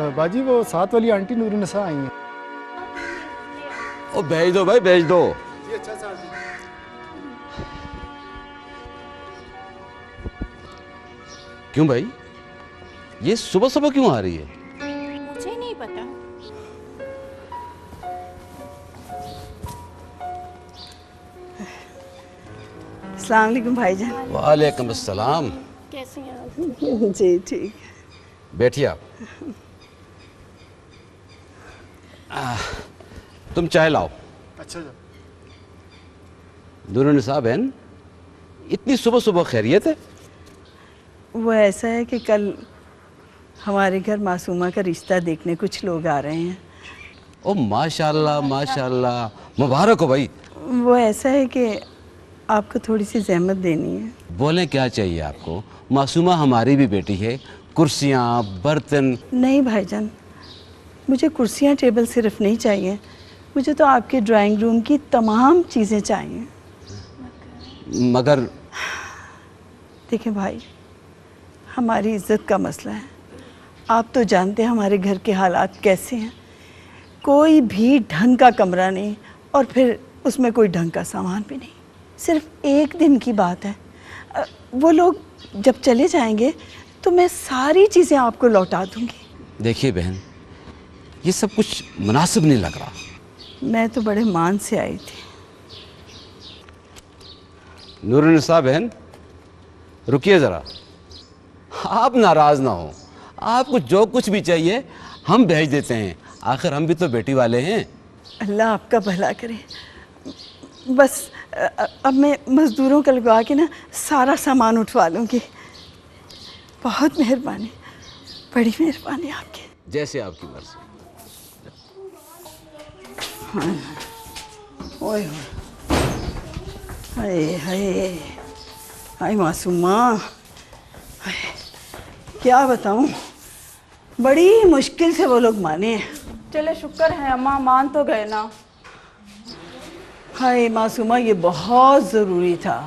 बाजी वो साथ वाली आंटी नूरुन्निसा आई हैं। ओ भेज दो भाई, भेज दो। जी अच्छा साहब जी। क्यों भाई, ये सुबह सुबह क्यों आ रही है? मुझे नहीं पता। अस्सलाम वालेकुम भाईजान। वालेकुम अस्सलाम। कैसे हैं आप? जी ठीक। बैठिए आप। तुम चाय लाओ। अच्छा जी। नूरुन्निसा बहन, इतनी सुबह सुबह खैरियत है? वो ऐसा है कि कल हमारे घर मासूमा का रिश्ता देखने कुछ लोग आ रहे हैं। ओ माशाल्लाह माशाल्लाह, मुबारक हो भाई। वो ऐसा है कि आपको थोड़ी सी जहमत देनी है। बोलें क्या चाहिए आपको? मासूमा हमारी भी बेटी है। कुर्सियाँ, बर्तन। नहीं भाईजान, मुझे कुर्सियाँ टेबल सिर्फ नहीं चाहिए, मुझे तो आपके ड्राइंग रूम की तमाम चीज़ें चाहिए। मगर देखें भाई, हमारी इज्जत का मसला है। आप तो जानते हैं हमारे घर के हालात कैसे हैं। कोई भी ढंग का कमरा नहीं और फिर उसमें कोई ढंग का सामान भी नहीं। सिर्फ एक दिन की बात है, वो लोग जब चले जाएंगे तो मैं सारी चीज़ें आपको लौटा दूंगी। देखिए बहन, ये सब कुछ मुनासिब नहीं लग रहा। मैं तो बड़े मान से आई थी। नूरुन्निसा बहन, रुकिए ज़रा। आप नाराज़ ना हो, आपको जो कुछ भी चाहिए हम भेज देते हैं। आखिर हम भी तो बेटी वाले हैं। अल्लाह आपका भला करे। बस अब मैं मज़दूरों को लगवा के ना सारा सामान उठवा लूँगी। बहुत मेहरबानी, बड़ी मेहरबानी आपकी। जैसे आपकी मर्जी। ओए हाय हाय हाय मासूमा, हाय, क्या बताऊँ, बड़ी मुश्किल से वो लोग माने हैं। चले शुक्र है अम्मा, मान तो गए ना। हाय मासूमा, ये बहुत ज़रूरी था।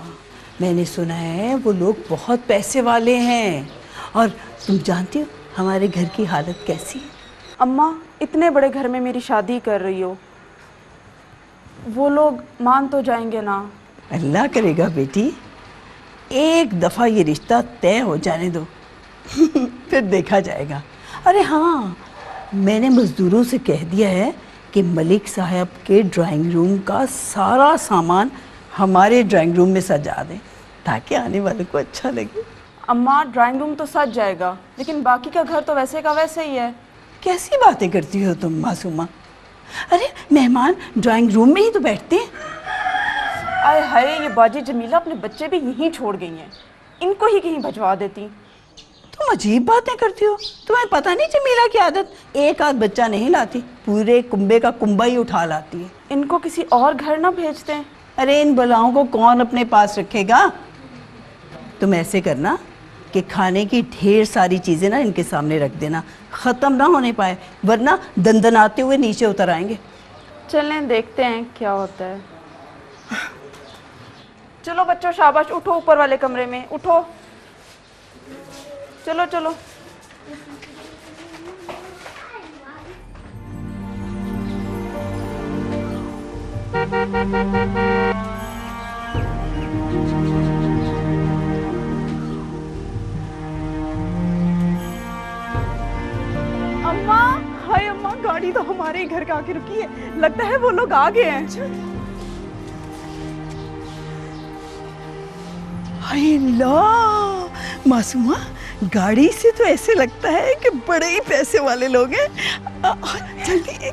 मैंने सुना है वो लोग बहुत पैसे वाले हैं और तुम जानती हो हमारे घर की हालत कैसी है। अम्मा, इतने बड़े घर में मेरी शादी कर रही हो, वो लोग मान तो जाएंगे ना? अल्लाह करेगा बेटी, एक दफ़ा ये रिश्ता तय हो जाने दो फिर देखा जाएगा। अरे हाँ, मैंने मज़दूरों से कह दिया है कि मलिक साहब के ड्राइंग रूम का सारा सामान हमारे ड्राइंग रूम में सजा दें ताकि आने वाले को अच्छा लगे। अम्मा, ड्राइंग रूम तो सज जाएगा, लेकिन बाकी का घर तो वैसे का वैसे ही है। कैसी बातें करती हो तुम मासूमा? अरे मेहमान ड्राइंग रूम में ही तो बैठते हैं। आय हाय, ये बाजी जमीला अपने बच्चे भी यहीं छोड़ गई हैं, इनको ही कहीं भिजवा देती। तुम अजीब बातें करती हो। तुम्हें पता नहीं जमीला की आदत, एक आध बच्चा नहीं लाती, पूरे कुंबे का कुंबा ही उठा लाती है। इनको किसी और घर ना भेजते हैं? अरे इन बलाओं को कौन अपने पास रखेगा। तुम ऐसे करना कि खाने की ढेर सारी चीज़ें ना इनके सामने रख देना, ख़त्म ना होने पाए, वरना दंदनाते हुए नीचे उतर आएंगे। चलें देखते हैं क्या होता है। चलो बच्चों, शाबाश, उठो, ऊपर वाले कमरे में उठो। चलो चलो। अम्मा, हाय अम्मा, गाड़ी तो हमारे ही घर के आके रुकी है। लगता है वो लोग आ गए हैं। हाय ला मासूमा, गाड़ी से तो ऐसे लगता है कि बड़े ही पैसे वाले लोग हैं। जल्दी।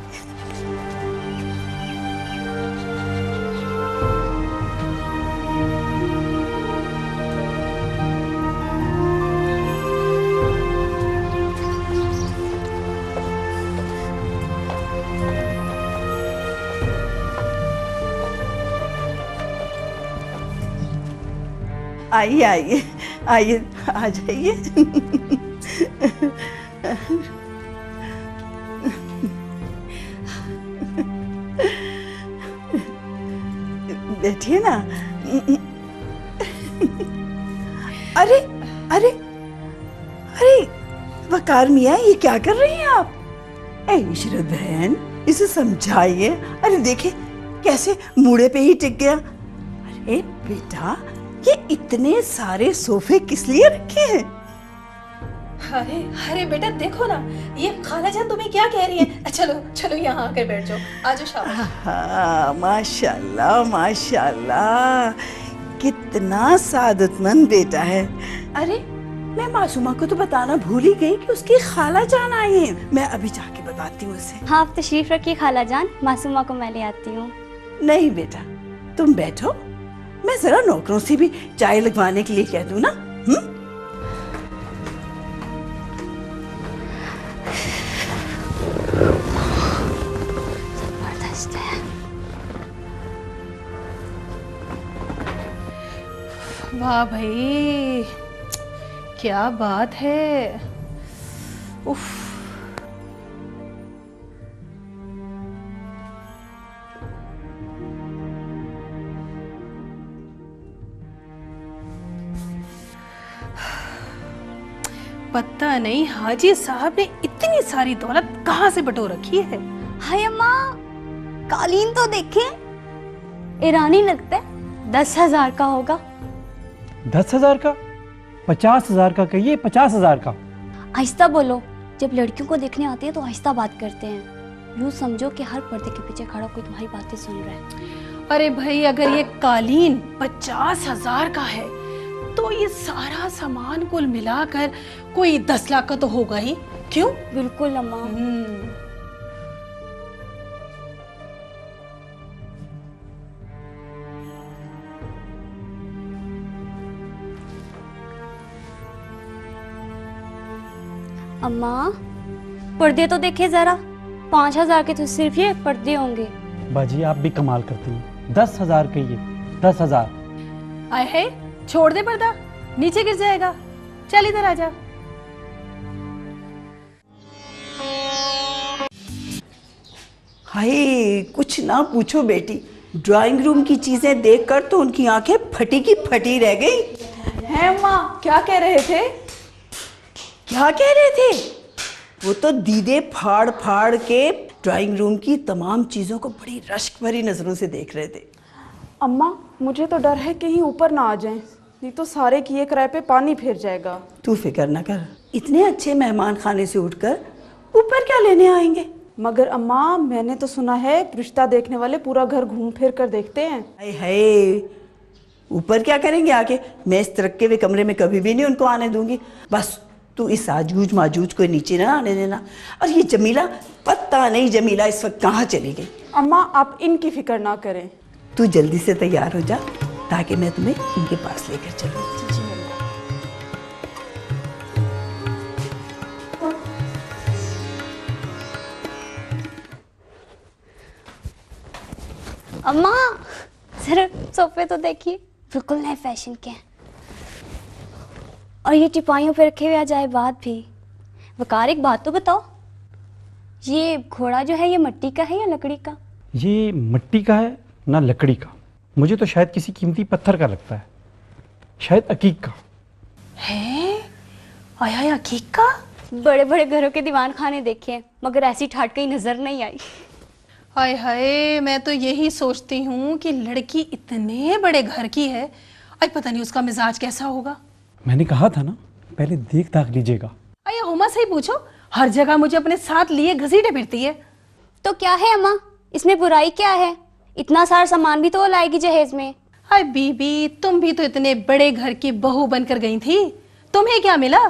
आइए आइए आइए, आ जाइए। बैठिए ना। अरे अरे अरे वकार मियाँ, ये क्या कर रही हैं आप? ए इशरत बहन, इसे समझाइए। अरे देखे कैसे मूड़े पे ही टिक गया। अरे बेटा, ये इतने सारे सोफे किस लिए रखे हैं? अरे अरे बेटा देखो ना, ये खालाजान तुम्हें क्या कह रही है। चलो चलो यहाँ आकर बैठ जाओ, आजो शाबाश। हाँ, माशाल्लाह माशाल्लाह, कितना सादतमंद बेटा है। अरे मैं मासूमा को तो बताना भूल ही गई कि उसकी खालाजान आई है। मैं अभी जाके बताती हूँ उसे। हाँ, आप तशरीफ रखिए खालाजान, मासूमा को मैं ले आती हूँ। नहीं बेटा, तुम बैठो, मैं जरा नौकरों से भी चाय लगवाने के लिए कह दूँ ना। जबरदस्त है। वाह भाई, क्या बात है। उफ। पता नहीं हाजी साहब ने इतनी सारी दौलत कहाँ से बटोर रखी है। हाय अम्मा, कालीन तो देखे, ईरानी लगता है। 10,000 का होगा। 10,000 का? 50,000 का कहिए, 50,000 का। आहिस्ता बोलो, जब लड़कियों को देखने आते हैं तो आहिस्ता बात करते हैं। यूँ समझो कि हर पर्दे के पीछे खड़ा कोई तुम्हारी बातें सुन रहा है। अरे भाई, अगर ये कालीन 50,000 का है तो ये सारा सामान कुल मिलाकर कोई 10 लाख का तो होगा ही। क्यों? बिल्कुल अम्मा। अम्मा, पर्दे तो देखे जरा, 5,000 के तो सिर्फ ये पर्दे होंगे। बाजी आप भी कमाल करती हैं। 10,000 कहिए, 10,000। आए है, छोड़ दे पर्दा, नीचे गिर जाएगा। चल इधर आजा। हाय, कुछ ना पूछो बेटी, ड्राइंग रूम की चीजें देखकर तो उनकी आंखें फटी की फटी रह गई। हैं माँ, क्या कह रहे थे? क्या कह रहे थे? वो तो दीदे फाड़ फाड़ के ड्राइंग रूम की तमाम चीजों को बड़ी रश्क भरी नजरों से देख रहे थे। अम्मा, मुझे तो डर है कहीं ऊपर ना आ जाएं, नहीं तो सारे किए किराए पे पानी फिर जाएगा। तू फिक्र न कर, इतने अच्छे मेहमान खाने से उठकर ऊपर क्या लेने आएंगे? मगर अम्मा, मैंने तो सुना है रिश्ता देखने वाले पूरा घर घूम फिर कर देखते हैं। हाय हाय, ऊपर क्या करेंगे आके? मैं इस तरक्के हुए कमरे में कभी भी नहीं उनको आने दूंगी। बस तू इस आजूज माजूज को नीचे ना आने देना। और ये जमीला, पता नहीं जमीला इस वक्त कहाँ चली गई। अम्मा, आप इनकी फिक्र ना करें। तू जल्दी से तैयार हो जा ताकि मैं तुम्हें इनके पास लेकर चलूँ। अम्मा, सिर्फ सोफे तो देखिए, बिल्कुल नए फैशन के हैं। और ये टिपाइयों पे रखे हुए अजायबात भी। वकार, एक बात तो बताओ, ये घोड़ा जो है ये मिट्टी का है या लकड़ी का? ये मिट्टी का है ना लकड़ी का, मुझे तो शायद किसी कीमती पत्थर का लगता है, शायद अकीक का है। आया अकीक का? बड़े बड़े घरों के दीवान खाने देखे हैं, मगर ऐसी ठाट कहीं नजर नहीं आई। हाय हाय, मैं तो यही सोचती हूँ कि लड़की इतने बड़े घर की है, आज पता नहीं उसका मिजाज कैसा होगा। मैंने कहा था ना, पहले देख दाख लीजिएगा। आया हुमा से ही पूछो, हर जगह मुझे अपने साथ लिए घसीटे फिरती है। तो क्या है अम्मा, इसमें बुराई क्या है? इतना सारा सामान भी तो वो लाएगी जहेज में। अरे बीबी, तुम भी तो इतने बड़े घर की बहू बनकर गई थी, तुम्हें क्या मिला?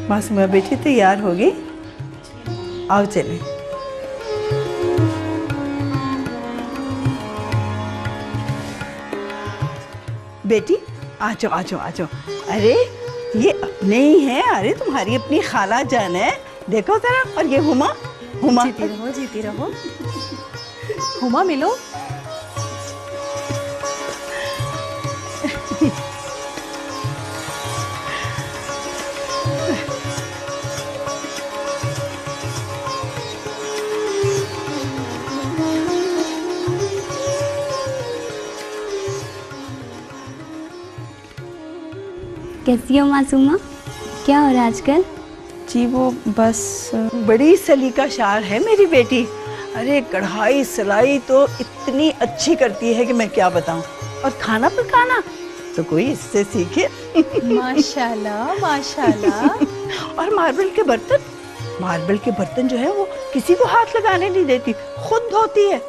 मासूमा बेटी तैयार होगी, आओ चले। बेटी आ जाओ आ जाओ आ जाओ। अरे ये अपने ही हैं, अरे तुम्हारी अपनी खाला जान है, देखो जरा। और ये हुमा, हुमा जीती रहो, जीती रहो। हुमा मिलो। कैसी हो मासूमा? क्या हो रहा है आजकल? जी वो बस बड़ी सलीका शार है मेरी बेटी। अरे कढ़ाई सिलाई तो इतनी अच्छी करती है कि मैं क्या बताऊं। और खाना पकाना तो कोई इससे सीखे। माशाल्लाह माशाल्लाह। और मार्बल के बर्तन, मार्बल के बर्तन जो है वो किसी को हाथ लगाने नहीं देती, खुद धोती है।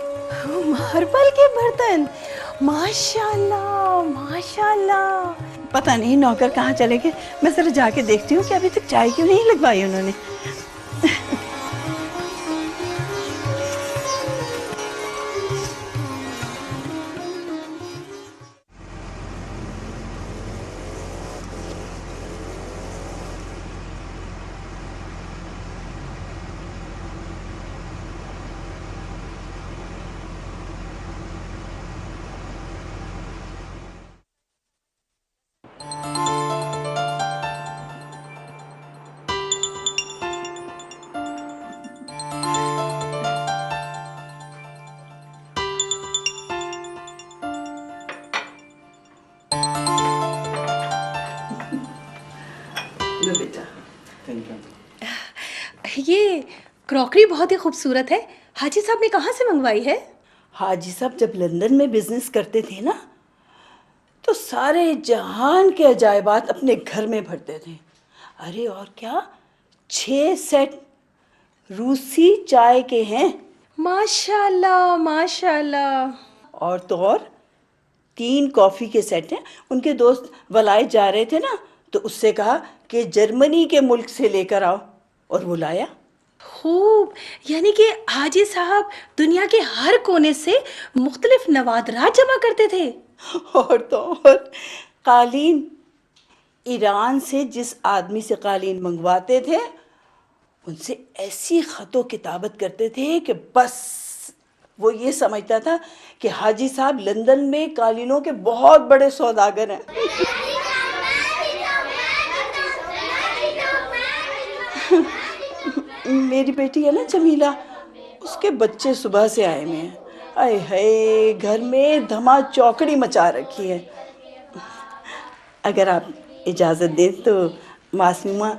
मार्बल के बर्तन, माशाल्लाह माशाल्लाह। पता नहीं नौकर कहाँ चले गए, मैं जरा जाके देखती हूँ कि अभी तक चाय क्यों नहीं लगवाई उन्होंने। लो बेटा। ये क्रॉकरी बहुत ही खूबसूरत है, हाजी साहब ने कहाँ से मंगवाई है? हाजी साहब जब लंदन में बिजनेस करते थे ना, तो सारे जहान के अजायबात अपने घर में भरते थे। अरे और क्या, 6 सेट रूसी चाय के हैं। माशाल्लाह माशाल्लाह। और तो और 3 कॉफ़ी के सेट हैं। उनके दोस्त वलायत जा रहे थे ना, तो उससे कहा कि जर्मनी के मुल्क से लेकर आओ, और वो लाया। खूब, यानी कि हाजी साहब दुनिया के हर कोने से मुख्तलिफ नवादरात जमा करते थे। और तो और कालीन, ईरान से जिस आदमी से कालीन मंगवाते थे उनसे ऐसी खतो किताबत करते थे कि बस वो ये समझता था कि हाजी साहब लंदन में कालीनों के बहुत बड़े सौदागर हैं। मेरी बेटी है ना जमीला, उसके बच्चे सुबह से आए हुए हैं। आए हाय, घर में धमा चौकड़ी मचा रखी है। अगर आप इजाज़त दें तो मासूमा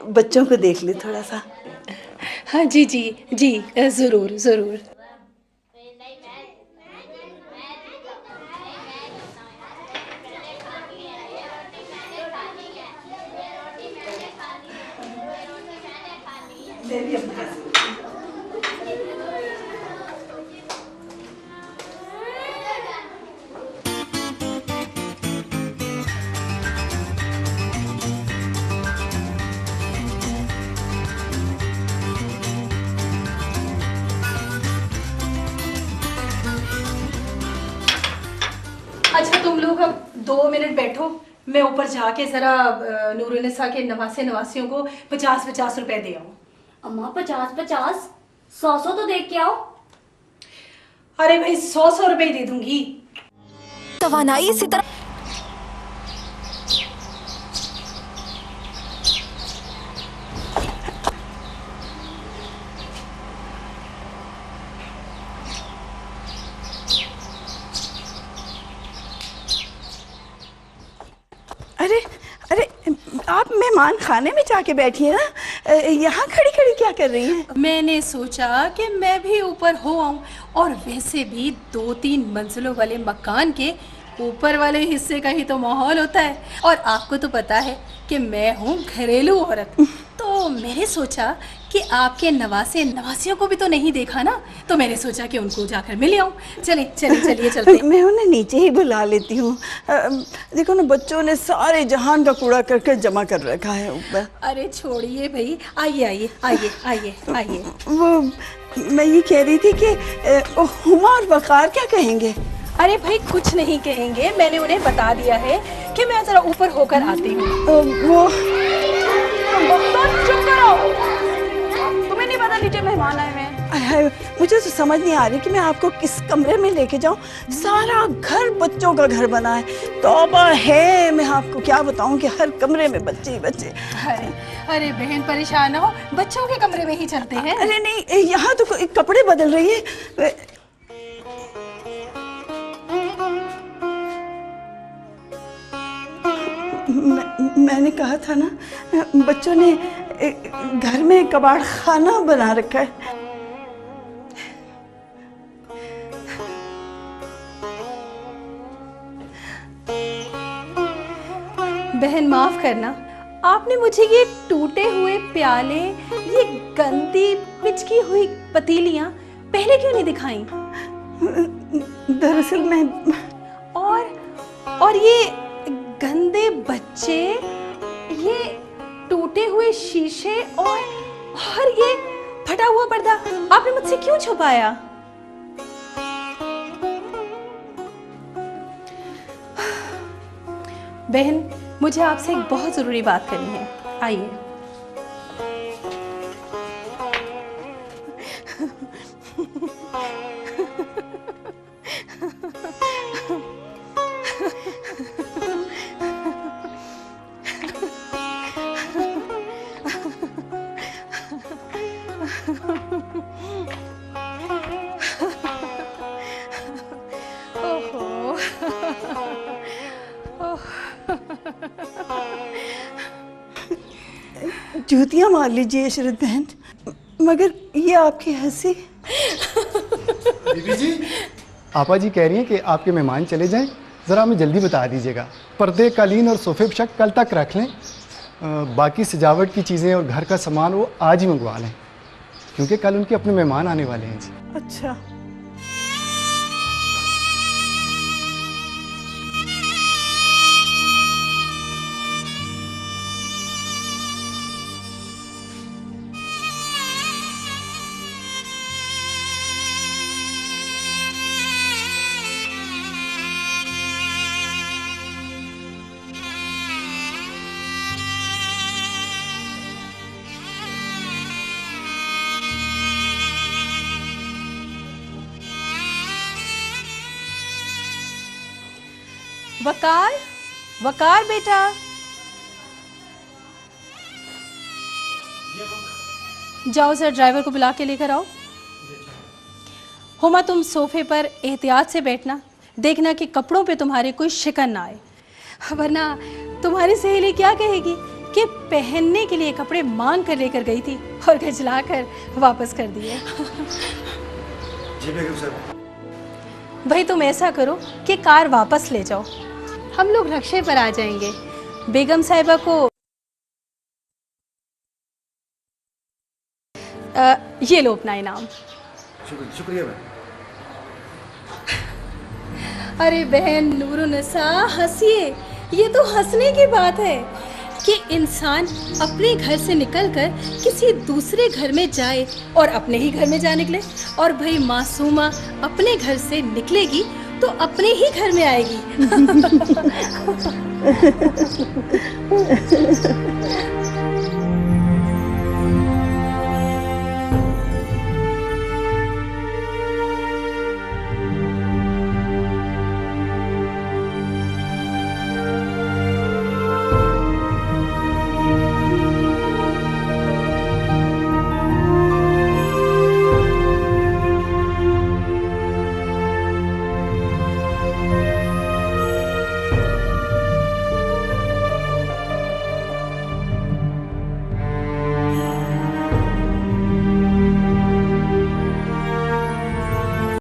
बच्चों को देख ले थोड़ा सा। हाँ जी जी जी, ज़रूर ज़रूर। अच्छा तुम लोग अब 2 मिनट बैठो, मैं ऊपर जाके जरा नूरुन्निसा के नवासे नवासियों को 50-50 रुपए दे आऊं। अम्मा 50-50, 100 तो देख के आओ। अरे भाई 100 रुपए दे दूंगी। तवानाई इसी तरह मेहमान खाने में जाके बैठी है ना, यहाँ खड़ी खड़ी क्या कर रही हैं? मैंने सोचा कि मैं भी ऊपर हो आऊं, और वैसे भी 2-3 मंजिलों वाले मकान के ऊपर वाले हिस्से का ही तो माहौल होता है, और आपको तो पता है कि मैं हूँ घरेलू औरत, तो मैंने सोचा कि आपके नवासे नवासियों को भी तो नहीं देखा ना, तो मैंने सोचा कि उनको जाकर मिल आऊं। चलिए चलते हैं। मैं उन्हें नीचे ही बुला लेती हूँ। देखो ना, बच्चों ने सारे जहान का कूड़ा करके जमा कर रखा है ऊपर। अरे छोड़िए भाई, आइए आइए आइए आइए। वो मैं ये कह रही थी कि हुमा और वकार क्या कहेंगे? अरे भाई कुछ नहीं कहेंगे, मैंने उन्हें बता दिया है कि मैं जरा ऊपर होकर आती हूँ। वो चुप करो, तुम्हें नहीं पता नीचे मेहमान आए हुए हैं? मुझे तो समझ नहीं आ रही कि मैं आपको किस कमरे में लेके जाऊं। सारा घर बच्चों का घर बना है, तौबा है। मैं आपको क्या बताऊं कि हर कमरे में बच्चे ही बच्चे। अरे बहन परेशान ना हो, बच्चों के कमरे में ही चलते हैं। अरे नहीं, यहाँ तो कपड़े बदल रही है। मैंने कहा था ना, बच्चों ने घर में कबाड़ खाना बना रखा है। बहन माफ करना, आपने मुझे ये टूटे हुए प्याले, ये गंदी पिचकी हुई पतीलियां पहले क्यों नहीं दिखाई? दरअसल मैं और ये गंदे बच्चे, ये टूटे हुए शीशे और ये फटा हुआ पर्दा आपने मुझसे क्यों छुपाया? बहन, मुझे आपसे एक बहुत जरूरी बात करनी है, आइए। जूतियां मार लीजिए इशरत बहन, मगर ये आपकी हंसी। बीबी जी, आपा जी कह रही हैं कि आपके मेहमान चले जाएं, ज़रा हमें जल्दी बता दीजिएगा। पर्दे, कालीन और सोफे शक कल तक रख लें, बाकी सजावट की चीज़ें और घर का सामान वो आज ही मंगवा लें, क्योंकि कल उनके अपने मेहमान आने वाले हैं जी। अच्छा, वकार बेटा, जाओ जरा ड्राइवर को बुला के लेकर आओ। हुमा, तुम सोफे पर एहतियात से बैठना, देखना कि कपड़ों पे तुम्हारे कोई शिकन ना आए, वरना तुम्हारी सहेली क्या कहेगी कि पहनने के लिए कपड़े मांग कर लेकर गई थी और खिजला कर वापस कर दिए। जी बेगम साहब। भाई तुम ऐसा करो कि कार वापस ले जाओ, हम लोग रक्शे पर आ जाएंगे। बेगम साहिबा को ये लो अपना इनाम। शुक्रिया बहन। अरे बहन नूरुन्निसा, हंसिए, ये तो हंसने की बात है कि इंसान अपने घर से निकलकर किसी दूसरे घर में जाए और अपने ही घर में जा निकले, और भाई मासूमा अपने घर से निकलेगी तो अपने ही घर में आएगी।